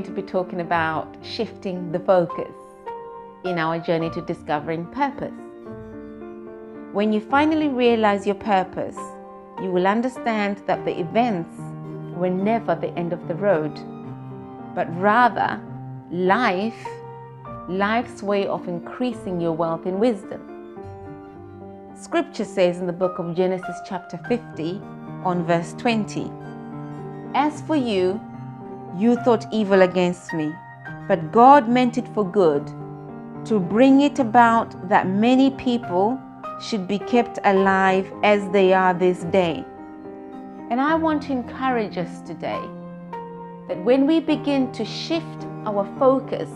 to be talking about shifting the focus in our journey to discovering purpose. When you finally realize your purpose, you will understand that the events were never the end of the road, but rather life's way of increasing your wealth and wisdom. Scripture says in the book of Genesis chapter 50 on verse 20, "As for you, you thought evil against me, but God meant it for good, to bring it about that many people should be kept alive as they are this day." And I want to encourage us today that when we begin to shift our focus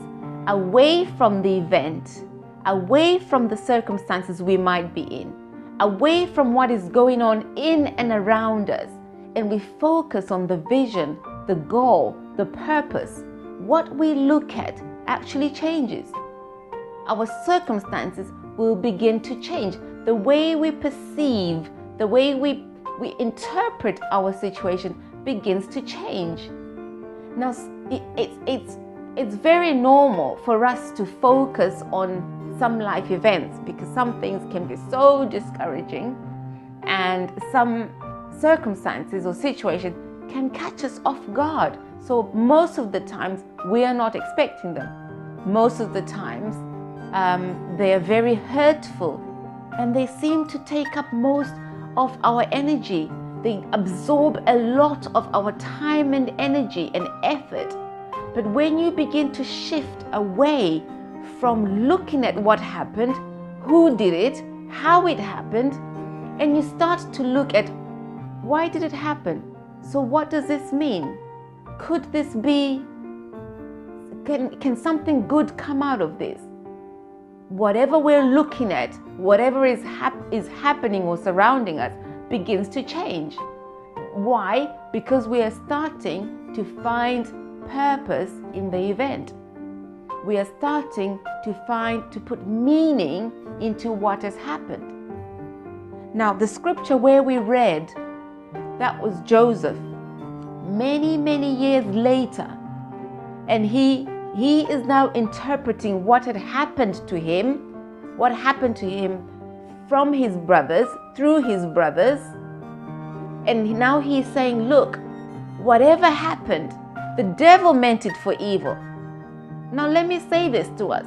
away from the event, away from the circumstances we might be in, away from what is going on in and around us, and we focus on the vision, the goal, the purpose, what we look at actually changes. Our circumstances will begin to change. The way we perceive, the way we interpret our situation begins to change. Now, it's very normal for us to focus on some life events because some things can be so discouraging, and some circumstances or situations can catch us off guard. So most of the times we are not expecting them. Most of the times they are very hurtful, and they seem to take up most of our energy. They absorb a lot of our time and energy and effort. But when you begin to shift away from looking at what happened, who did it, how it happened, and you start to look at why did it happen? So what does this mean? Could this be, can something good come out of this? Whatever we're looking at, whatever is happening or surrounding us begins to change. Why? Because we are starting to find purpose in the event. We are starting to put meaning into what has happened. Now, the scripture where we read, that was Joseph, many years later, and he is now interpreting what had happened to him, from his brothers, through his brothers, and now he's saying, look, whatever happened, the devil meant it for evil. Now let me say this to us.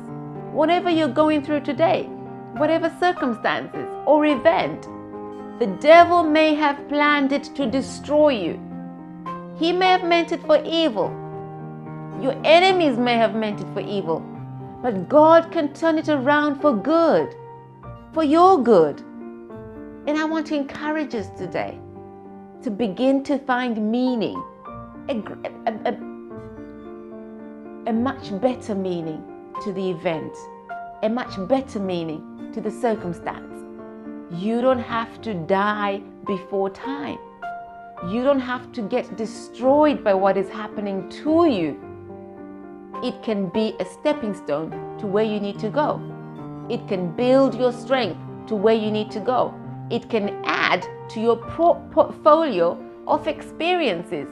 Whatever you're going through today, whatever circumstances or event, the devil may have planned it to destroy you. He may have meant it for evil. Your enemies may have meant it for evil. But God can turn it around for good, for your good. And I want to encourage us today to begin to find meaning, a much better meaning to the event, a much better meaning to the circumstance. You don't have to die before time. You don't have to get destroyed by what is happening to you. It can be a stepping stone to where you need to go. It can build your strength to where you need to go. It can add to your portfolio of experiences.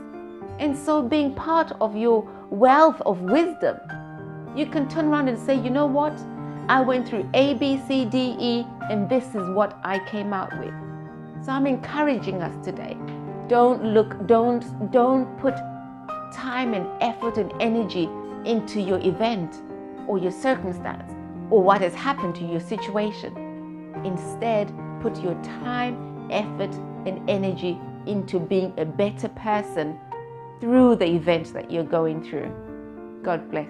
And so being part of your wealth of wisdom, you can turn around and say, you know what? I went through A, B, C, D, E, and this is what I came out with. So I'm encouraging us today. Don't put time and effort and energy into your event or your circumstance or what has happened to your situation. Instead, put your time, effort, and energy into being a better person through the event that you're going through. God bless.